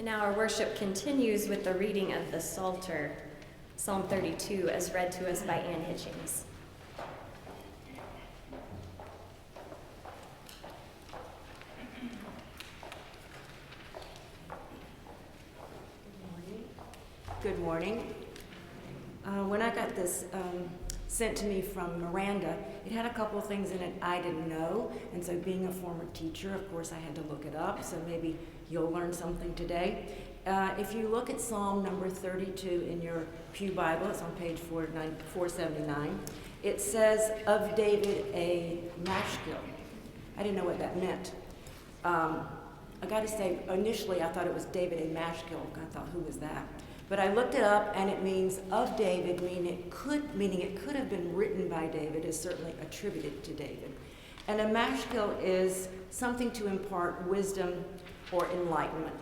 And now our worship continues with the reading of the Psalter, Psalm 32, as read to us by Ann Hitchings. Good morning. When I got this sent to me from Miranda, it had a couple of things in it I didn't know, and so being a former teacher, of course, I had to look it up, so maybe you'll learn something today. If you look at Psalm number 32 in your Pew Bible, it's on page 479, it says, of David a mashkil. I didn't know what that meant. I got to say, initially I thought it was David a mashkil. I thought, who was that? But I looked it up, and it means of David, meaning it could have been written by David, is certainly attributed to David. And a mashkil is something to impart wisdom or enlightenment.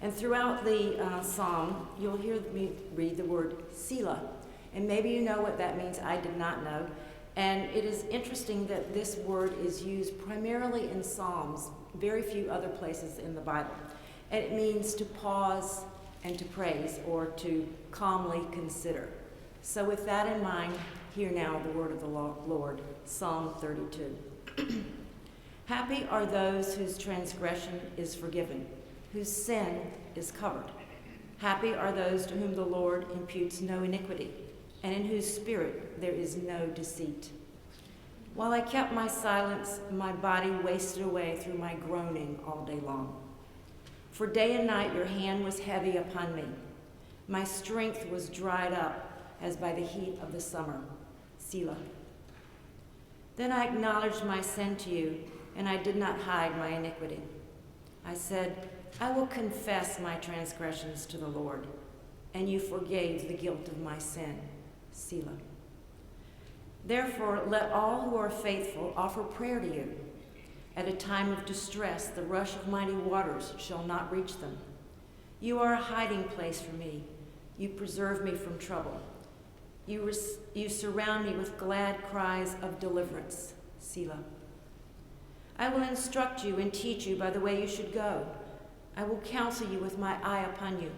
And throughout the psalm, you'll hear me read the word Selah. And maybe you know what that means. I did not know. And it is interesting that this word is used primarily in Psalms, very few other places in the Bible. And it means to pause and to praise, or to calmly consider. So with that in mind, hear now the word of the Lord, Psalm 32. Happy are those whose transgression is forgiven, whose sin is covered. Happy are those to whom the Lord imputes no iniquity, and in whose spirit there is no deceit. While I kept my silence, my body wasted away through my groaning all day long. For day and night your hand was heavy upon me. My strength was dried up as by the heat of the summer. Selah. Then I acknowledged my sin to you, and I did not hide my iniquity. I said, I will confess my transgressions to the Lord, and you forgave the guilt of my sin. Selah. Therefore, let all who are faithful offer prayer to you. At a time of distress, the rush of mighty waters shall not reach them. You are a hiding place for me. You preserve me from trouble. You surround me with glad cries of deliverance. Selah. I will instruct you and teach you by the way you should go. I will counsel you with my eye upon you.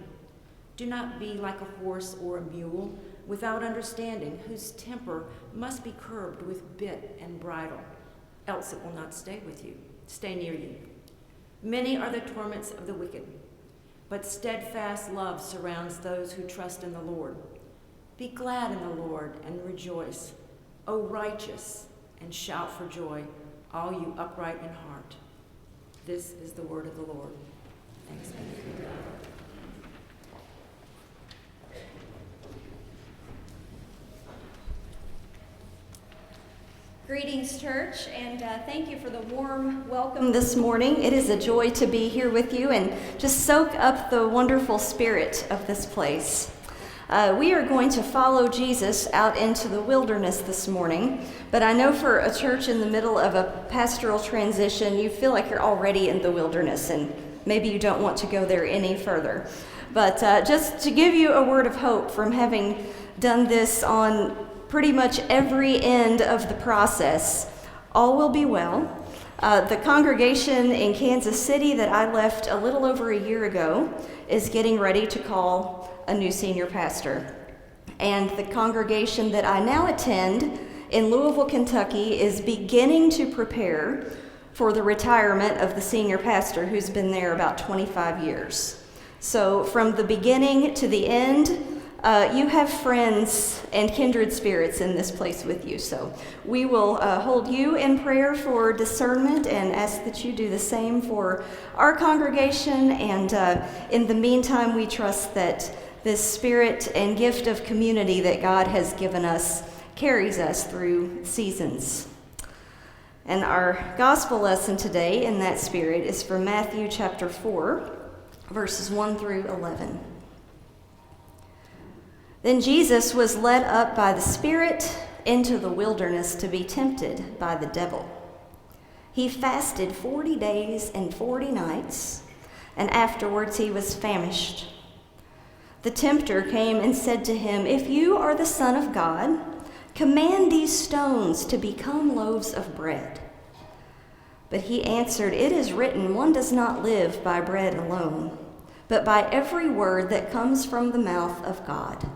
Do not be like a horse or a mule without understanding, whose temper must be curbed with bit and bridle, else it will not stay near you. Many are the torments of the wicked, but steadfast love surrounds those who trust in the Lord. Be glad in the Lord and rejoice, O righteous, and shout for joy, all you upright in heart. This is the word of the Lord. Thanks be to God. Greetings, church, and thank you for the warm welcome this morning. It is a joy to be here with you and just soak up the wonderful spirit of this place. We are going to follow Jesus out into the wilderness this morning, but I know for a church in the middle of a pastoral transition, you feel like you're already in the wilderness, and maybe you don't want to go there any further. But just to give you a word of hope from having done this on pretty much every end of the process, all will be well. The congregation in Kansas City that I left a little over a year ago is getting ready to call a new senior pastor. And the congregation that I now attend in Louisville, Kentucky is beginning to prepare for the retirement of the senior pastor who's been there about 25 years. So from the beginning to the end, you have friends and kindred spirits in this place with you. So we will hold you in prayer for discernment and ask that you do the same for our congregation. And in the meantime, we trust that this spirit and gift of community that God has given us carries us through seasons. And our gospel lesson today in that spirit is from Matthew chapter 4, verses 1 through 11. Then Jesus was led up by the Spirit into the wilderness to be tempted by the devil. He fasted 40 days and 40 nights, and afterwards he was famished. The tempter came and said to him, "If you are the Son of God, command these stones to become loaves of bread." But he answered, "It is written, one does not live by bread alone, but by every word that comes from the mouth of God."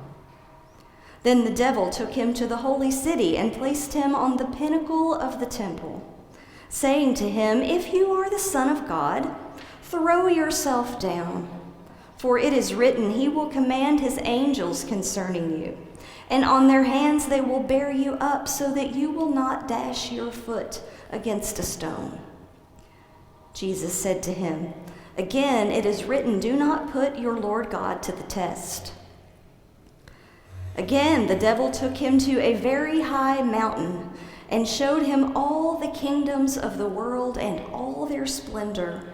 Then the devil took him to the holy city and placed him on the pinnacle of the temple, saying to him, "If you are the Son of God, throw yourself down. For it is written, he will command his angels concerning you, and on their hands they will bear you up so that you will not dash your foot against a stone." Jesus said to him, "Again, it is written, do not put your Lord God to the test." Again, the devil took him to a very high mountain and showed him all the kingdoms of the world and all their splendor.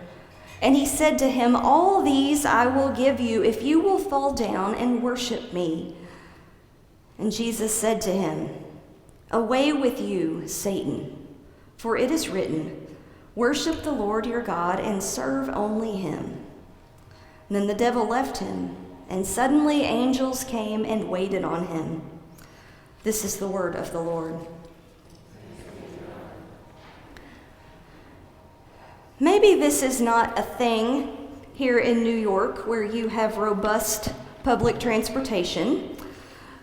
And he said to him, "All these I will give you if you will fall down and worship me." And Jesus said to him, "Away with you, Satan, for it is written, worship the Lord your God and serve only him." And then the devil left him, and suddenly angels came and waited on him. This is the word of the Lord. Maybe this is not a thing here in New York where you have robust public transportation,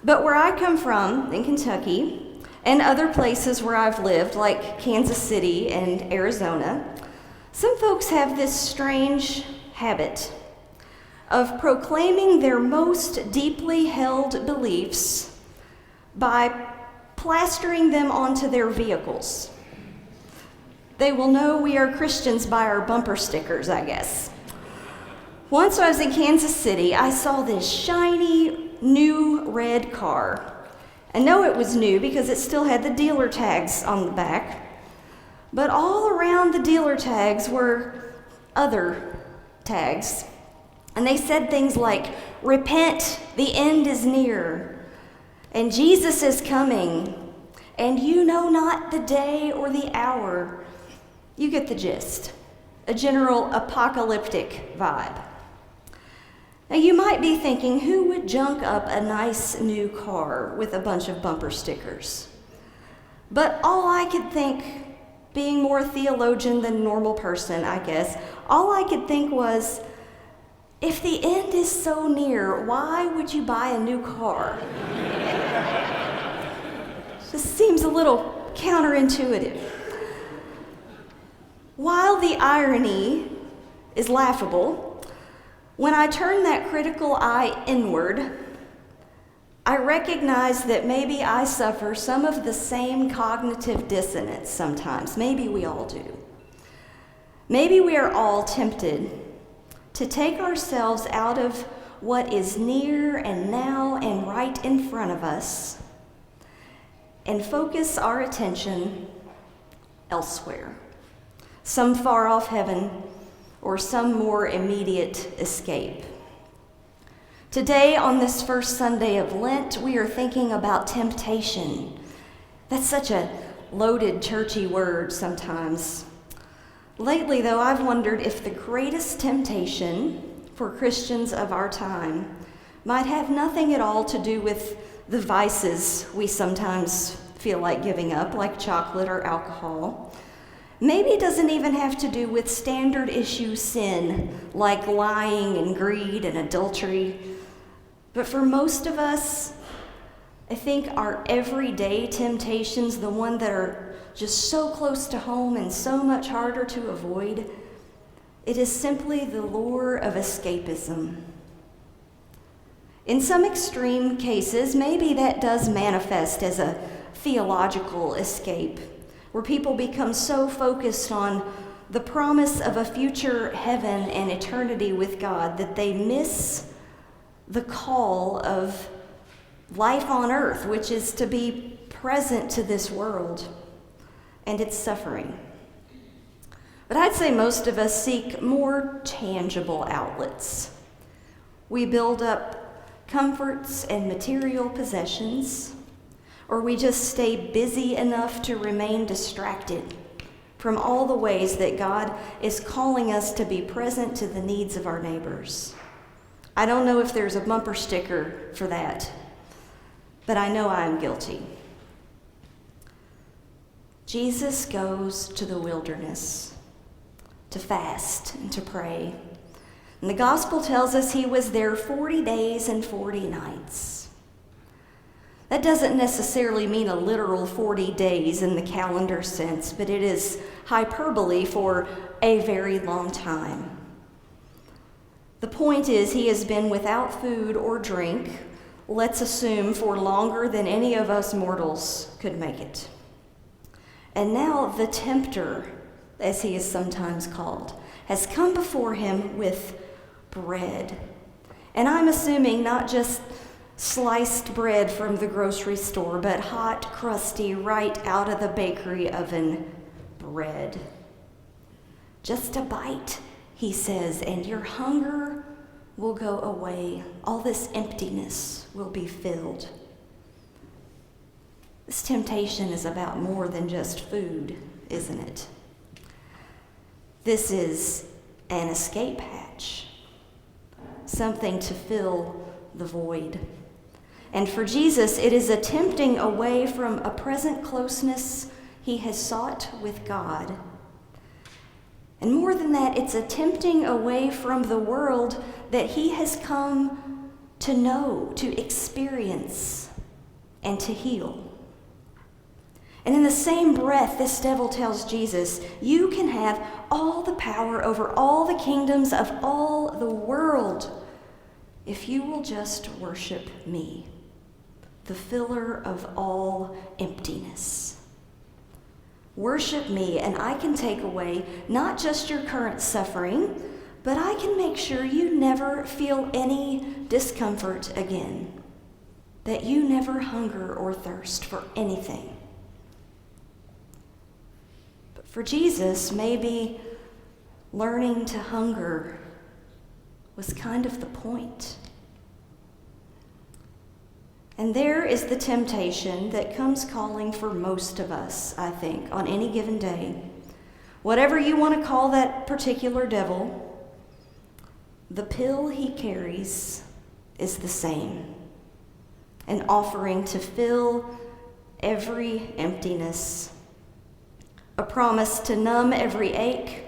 but where I come from in Kentucky and other places where I've lived, like Kansas City and Arizona, some folks have this strange habit of proclaiming their most deeply held beliefs by plastering them onto their vehicles. They will know we are Christians by our bumper stickers, I guess. Once when I was in Kansas City, I saw this shiny new red car. I know it was new because it still had the dealer tags on the back, but all around the dealer tags were other tags. And they said things like, "Repent, the end is near," and "Jesus is coming," and "You know not the day or the hour." You get the gist. A general apocalyptic vibe. Now you might be thinking, who would junk up a nice new car with a bunch of bumper stickers? But all I could think, being more theologian than normal person, I guess, all I could think was, if the end is so near, why would you buy a new car? This seems a little counterintuitive. While the irony is laughable, when I turn that critical eye inward, I recognize that maybe I suffer some of the same cognitive dissonance sometimes. Maybe we all do. Maybe we are all tempted to take ourselves out of what is near and now and right in front of us and focus our attention elsewhere. Some far off heaven, or some more immediate escape. Today, on this first Sunday of Lent, we are thinking about temptation. That's such a loaded, churchy word sometimes. Lately, though, I've wondered if the greatest temptation for Christians of our time might have nothing at all to do with the vices we sometimes feel like giving up, like chocolate or alcohol. Maybe it doesn't even have to do with standard issue sin, like lying and greed and adultery. But for most of us, I think our everyday temptations, the ones that are just so close to home and so much harder to avoid, it is simply the lure of escapism. In some extreme cases, maybe that does manifest as a theological escape, where people become so focused on the promise of a future heaven and eternity with God that they miss the call of life on earth, which is to be present to this world and its suffering. But I'd say most of us seek more tangible outlets. We build up comforts and material possessions, or we just stay busy enough to remain distracted from all the ways that God is calling us to be present to the needs of our neighbors. I don't know if there's a bumper sticker for that, but I know I am guilty. Jesus goes to the wilderness to fast and to pray, And the gospel tells us he was there 40 days and 40 nights. That doesn't necessarily mean a literal 40 days in the calendar sense, but it is hyperbole for a very long time. The point is, he has been without food or drink, let's assume for longer than any of us mortals could make it. And now the tempter, as he is sometimes called, has come before him with bread. And I'm assuming not just sliced bread from the grocery store, but hot, crusty, right out of the bakery oven bread. Just a bite, he says, and your hunger will go away. All this emptiness will be filled. This temptation is about more than just food, isn't it? This is an escape hatch, something to fill the void. And for Jesus, it is a tempting away from a present closeness he has sought with God. And more than that, it's a tempting away from the world that he has come to know, to experience, and to heal. And in the same breath, this devil tells Jesus, you can have all the power over all the kingdoms of all the world if you will just worship me, the filler of all emptiness. Worship me, and I can take away not just your current suffering, but I can make sure you never feel any discomfort again, that you never hunger or thirst for anything. But for Jesus, maybe learning to hunger was kind of the point. And there is the temptation that comes calling for most of us, I think, on any given day. Whatever you want to call that particular devil, the pill he carries is the same. An offering to fill every emptiness, a promise to numb every ache,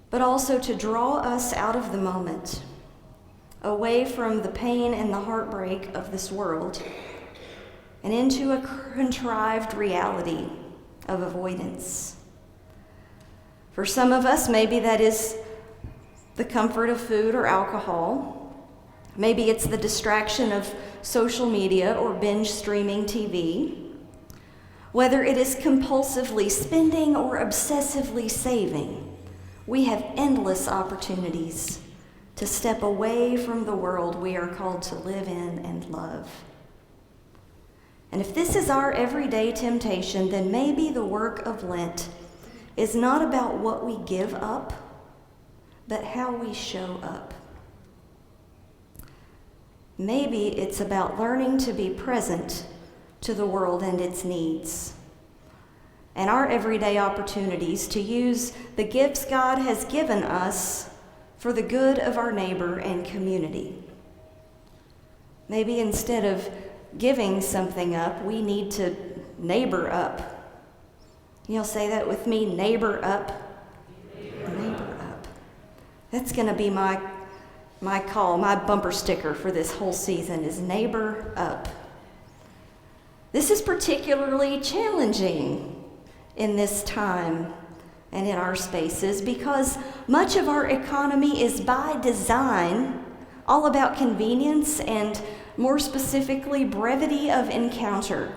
but also to draw us out of the moment, away from the pain and the heartbreak of this world, and into a contrived reality of avoidance. For some of us, maybe that is the comfort of food or alcohol. Maybe it's the distraction of social media or binge streaming TV. Whether it is compulsively spending or obsessively saving, we have endless opportunities to step away from the world we are called to live in and love. And if this is our everyday temptation, then maybe the work of Lent is not about what we give up, but how we show up. Maybe it's about learning to be present to the world and its needs, and our everyday opportunities to use the gifts God has given us for the good of our neighbor and community. Maybe instead of giving something up, we need to neighbor up. You'll say that with me, neighbor up. Neighbor up. That's going to be my call, my bumper sticker for this whole season is neighbor up. This is particularly challenging in this time and in our spaces, because much of our economy is by design all about convenience and, more specifically, brevity of encounter.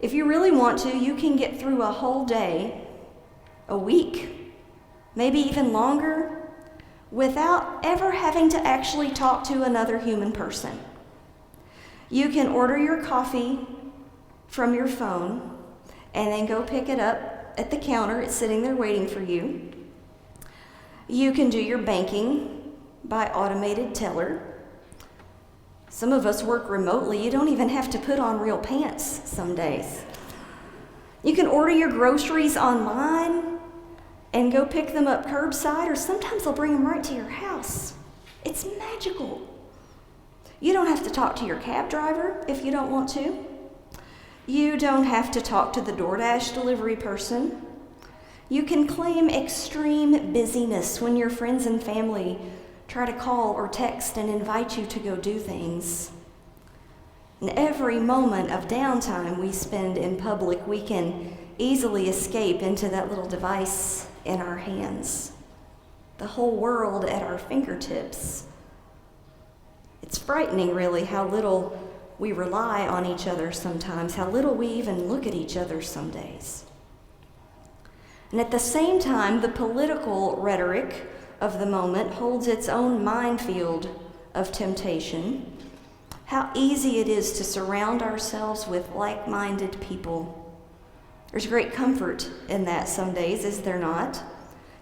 If you really want to, you can get through a whole day, a week, maybe even longer, without ever having to actually talk to another human person. You can order your coffee from your phone and then go pick it up at the counter. It's sitting there waiting for you. You can do your banking by automated teller. Some of us work remotely. You don't even have to put on real pants some days. You can order your groceries online and go pick them up curbside, or sometimes they'll bring them right to your house. It's magical. You don't have to talk to your cab driver if you don't want to. You don't have to talk to the DoorDash delivery person. You can claim extreme busyness when your friends and family try to call or text and invite you to go do things. And every moment of downtime we spend in public, we can easily escape into that little device in our hands. The whole world at our fingertips. It's frightening, really, how little we rely on each other sometimes, how little we even look at each other some days. And at the same time, the political rhetoric of the moment holds its own minefield of temptation. How easy it is to surround ourselves with like-minded people. There's great comfort in that some days, is there not?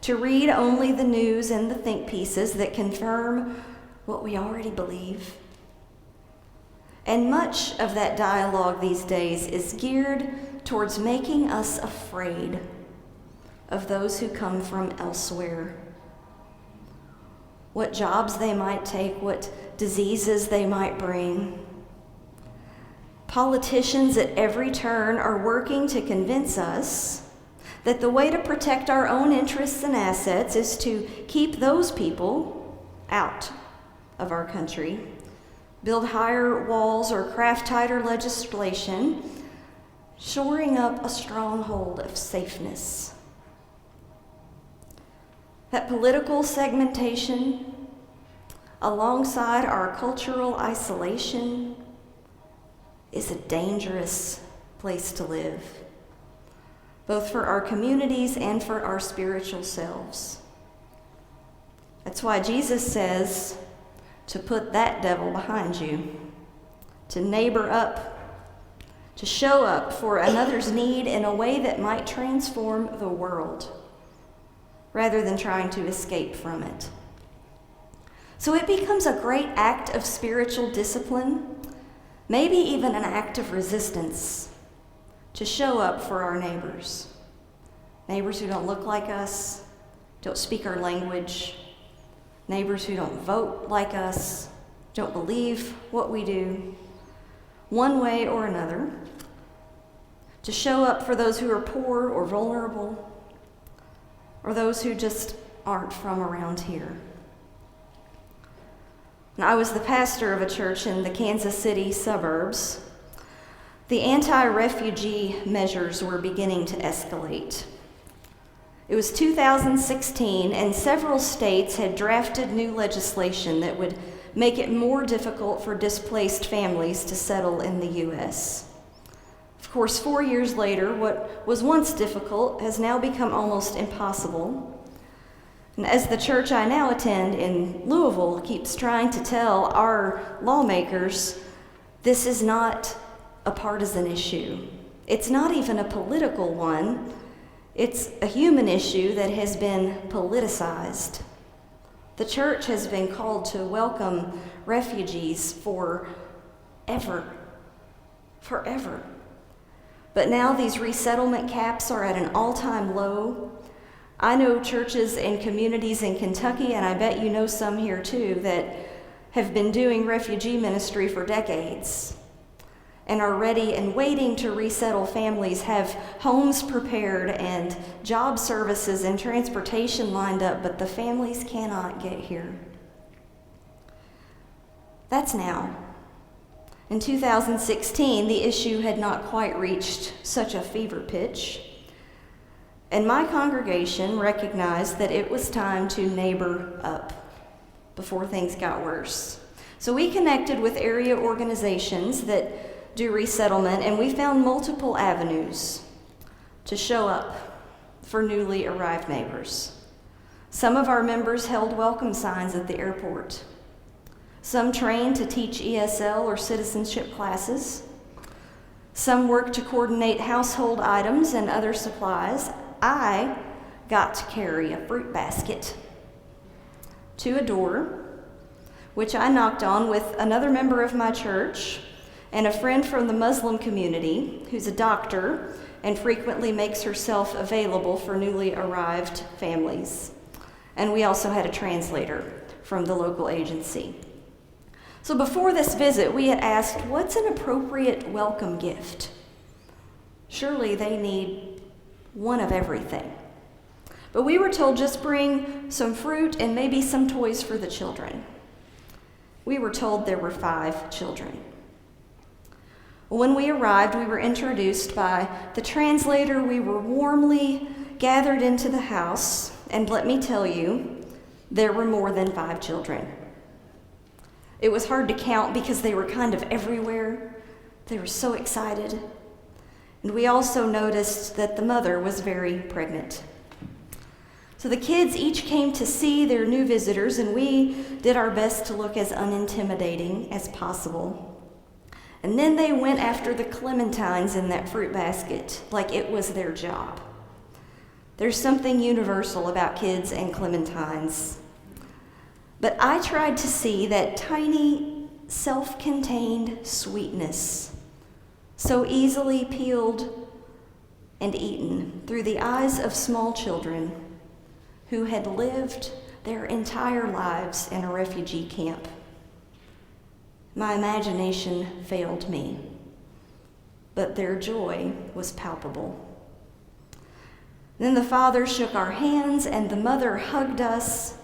To read only the news and the think pieces that confirm what we already believe. And much of that dialogue these days is geared towards making us afraid of those who come from elsewhere. What jobs they might take, what diseases they might bring. Politicians at every turn are working to convince us that the way to protect our own interests and assets is to keep those people out of our country, build higher walls or craft tighter legislation, shoring up a stronghold of safeness. That political segmentation, alongside our cultural isolation, is a dangerous place to live, both for our communities and for our spiritual selves. That's why Jesus says to put that devil behind you, to neighbor up, to show up for another's need in a way that might transform the world, rather than trying to escape from it. So it becomes a great act of spiritual discipline, maybe even an act of resistance, to show up for our neighbors. Neighbors who don't look like us, don't speak our language, neighbors who don't vote like us, don't believe what we do, one way or another, to show up for those who are poor or vulnerable, or those who just aren't from around here. And I was the pastor of a church in the Kansas City suburbs. The anti-refugee measures were beginning to escalate. It was 2016, and several states had drafted new legislation that would make it more difficult for displaced families to settle in the U.S. Of course, 4 years later, what was once difficult has now become almost impossible. And as the church I now attend in Louisville keeps trying to tell our lawmakers, this is not a partisan issue. It's not even a political one. It's a human issue that has been politicized. The church has been called to welcome refugees forever. But now these resettlement caps are at an all-time low. I know churches and communities in Kentucky, and I bet you know some here too, that have been doing refugee ministry for decades and are ready and waiting to resettle families, have homes prepared and job services and transportation lined up, but the families cannot get here. That's now. In 2016, the issue had not quite reached such a fever pitch, and my congregation recognized that it was time to neighbor up before things got worse. So we connected with area organizations that do resettlement, and we found multiple avenues to show up for newly arrived neighbors. Some of our members held welcome signs at the airport. Some trained to teach ESL or citizenship classes. Some worked to coordinate household items and other supplies. I got to carry a fruit basket to a door, which I knocked on with another member of my church and a friend from the Muslim community who's a doctor and frequently makes herself available for newly arrived families. And we also had a translator from the local agency. So before this visit, we had asked, what's an appropriate welcome gift? Surely they need one of everything. But we were told just bring some fruit and maybe some toys for the children. We were told there were 5 children. When we arrived, we were introduced by the translator. We were warmly gathered into the house, and let me tell you, there were more than 5 children. It was hard to count because they were kind of everywhere. They were so excited. And we also noticed that the mother was very pregnant. So the kids each came to see their new visitors, and we did our best to look as unintimidating as possible. And then they went after the clementines in that fruit basket like it was their job. There's something universal about kids and clementines. But I tried to see that tiny, self-contained sweetness, so easily peeled and eaten through the eyes of small children who had lived their entire lives in a refugee camp. My imagination failed me, but their joy was palpable. Then the father shook our hands, and the mother hugged us.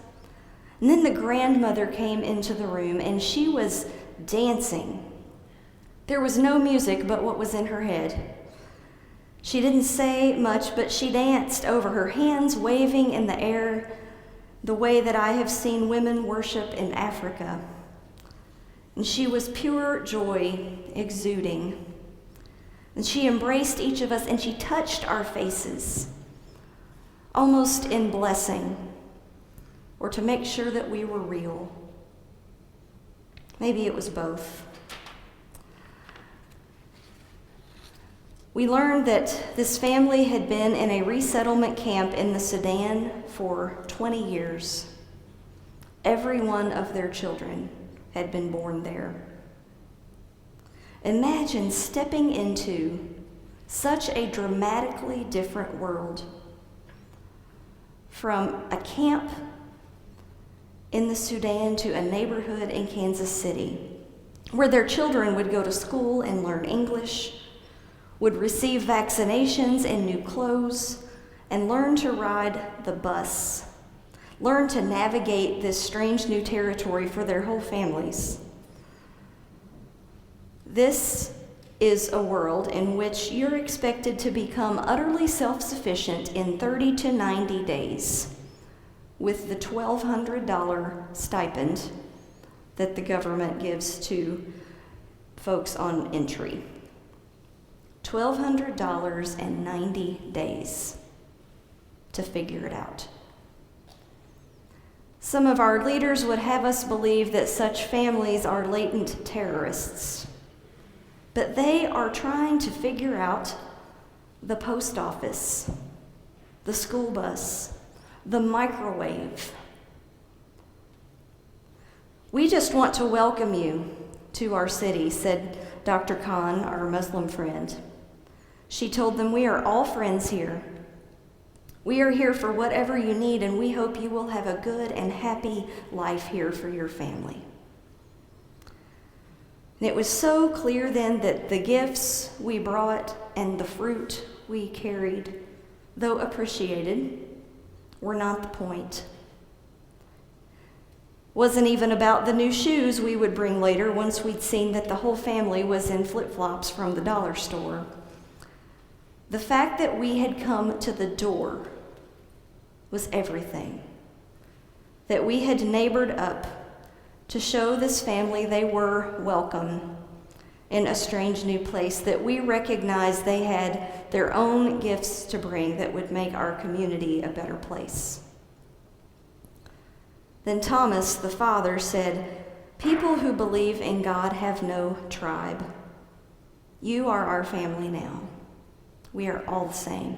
And then the grandmother came into the room, and she was dancing. There was no music but what was in her head. She didn't say much, but she danced over, her hands waving in the air the way that I have seen women worship in Africa. And she was pure joy exuding. And she embraced each of us, and she touched our faces, almost in blessing, or to make sure that we were real. Maybe it was both. We learned that this family had been in a resettlement camp in the Sudan for 20 years. Every one of their children had been born there. Imagine stepping into such a dramatically different world, from a camp in the Sudan to a neighborhood in Kansas City, where their children would go to school and learn English, would receive vaccinations and new clothes, and learn to ride the bus, learn to navigate this strange new territory for their whole families. This is a world in which you're expected to become utterly self-sufficient in 30 to 90 days with the $1,200 stipend that the government gives to folks on entry. $1,200 and 90 days to figure it out. Some of our leaders would have us believe that such families are latent terrorists, but they are trying to figure out the post office, the school bus, the microwave. We just want to welcome you to our city, said Dr. Khan, our Muslim friend. She told them, we are all friends here. We are here for whatever you need, and we hope you will have a good and happy life here for your family. And it was so clear then that the gifts we brought and the fruit we carried, though appreciated, were not the point. Wasn't even about the new shoes we would bring later once we'd seen that the whole family was in flip-flops from the dollar store. The fact that we had come to the door was everything. That we had neighbored up to show this family they were welcome in a strange new place, that we recognized they had their own gifts to bring that would make our community a better place. Then Thomas, the father, said, people who believe in God have no tribe. You are our family now. We are all the same.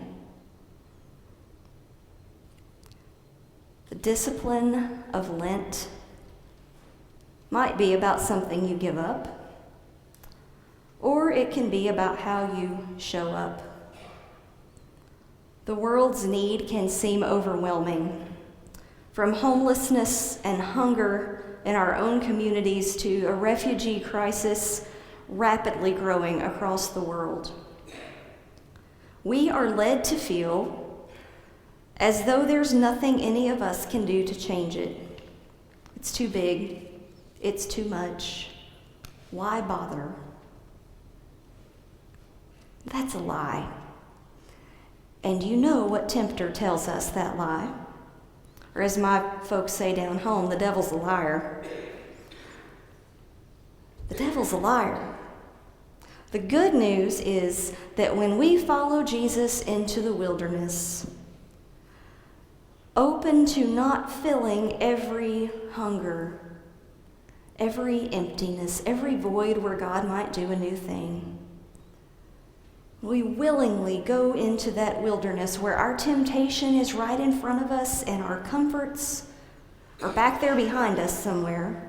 The discipline of Lent might be about something you give up, or it can be about how you show up. The world's need can seem overwhelming, from homelessness and hunger in our own communities to a refugee crisis rapidly growing across the world. We are led to feel as though there's nothing any of us can do to change it. It's too big. It's too much. Why bother? That's a lie. And you know what tempter tells us that lie. Or as my folks say down home, the devil's a liar. The devil's a liar. The good news is that when we follow Jesus into the wilderness, open to not filling every hunger, every emptiness, every void where God might do a new thing, we willingly go into that wilderness where our temptation is right in front of us and our comforts are back there behind us somewhere.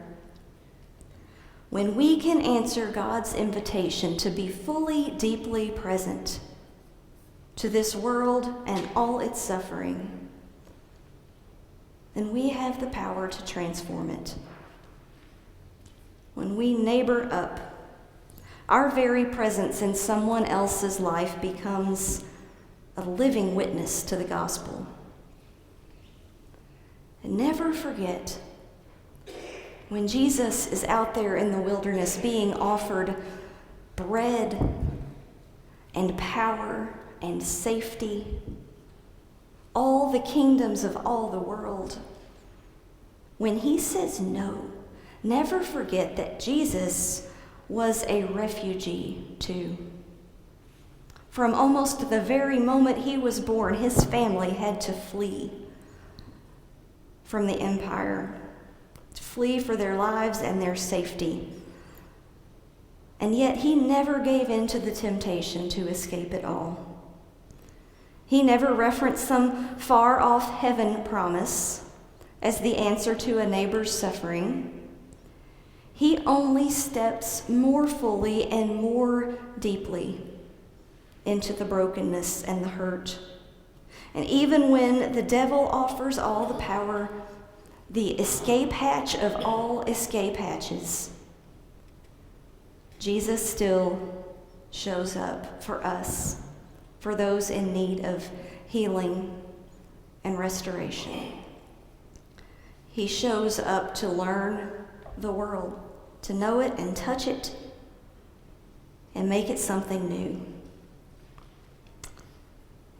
When we can answer God's invitation to be fully, deeply present to this world and all its suffering, then we have the power to transform it. When we neighbor up, our very presence in someone else's life becomes a living witness to the gospel. And never forget, when Jesus is out there in the wilderness being offered bread and power and safety, all the kingdoms of all the world, when he says no, never forget that Jesus was a refugee too. From almost the very moment he was born, his family had to flee from the empire, to flee for their lives and their safety. And yet he never gave in to the temptation to escape it all. He never referenced some far-off heaven promise as the answer to a neighbor's suffering. He only steps more fully and more deeply into the brokenness and the hurt. And even when the devil offers all the power, the escape hatch of all escape hatches, Jesus still shows up for us, for those in need of healing and restoration. He shows up to learn the world, to know it and touch it and make it something new.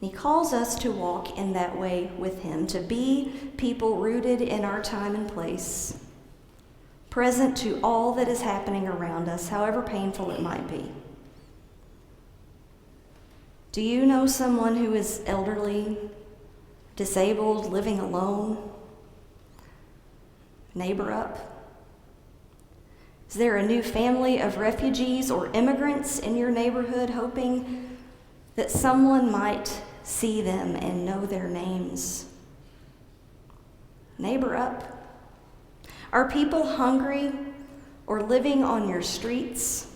He calls us to walk in that way with him, to be people rooted in our time and place, present to all that is happening around us, however painful it might be. Do you know someone who is elderly, disabled, living alone? Neighbor up. Is there a new family of refugees or immigrants in your neighborhood hoping that someone might see them and know their names? Neighbor up. Are people hungry or living on your streets?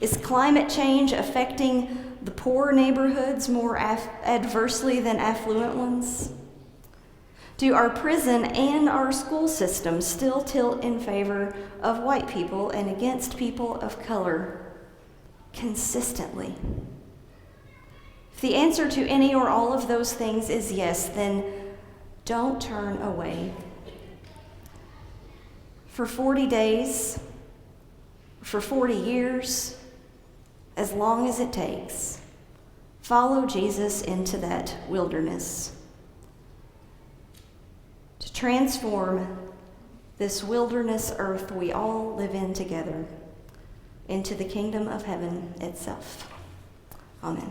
Is climate change affecting the poor neighborhoods more adversely than affluent ones? Do our prison and our school systems still tilt in favor of white people and against people of color consistently? If the answer to any or all of those things is yes, then don't turn away. For 40 days, for 40 years, as long as it takes, follow Jesus into that wilderness to transform this wilderness earth we all live in together into the kingdom of heaven itself. Amen.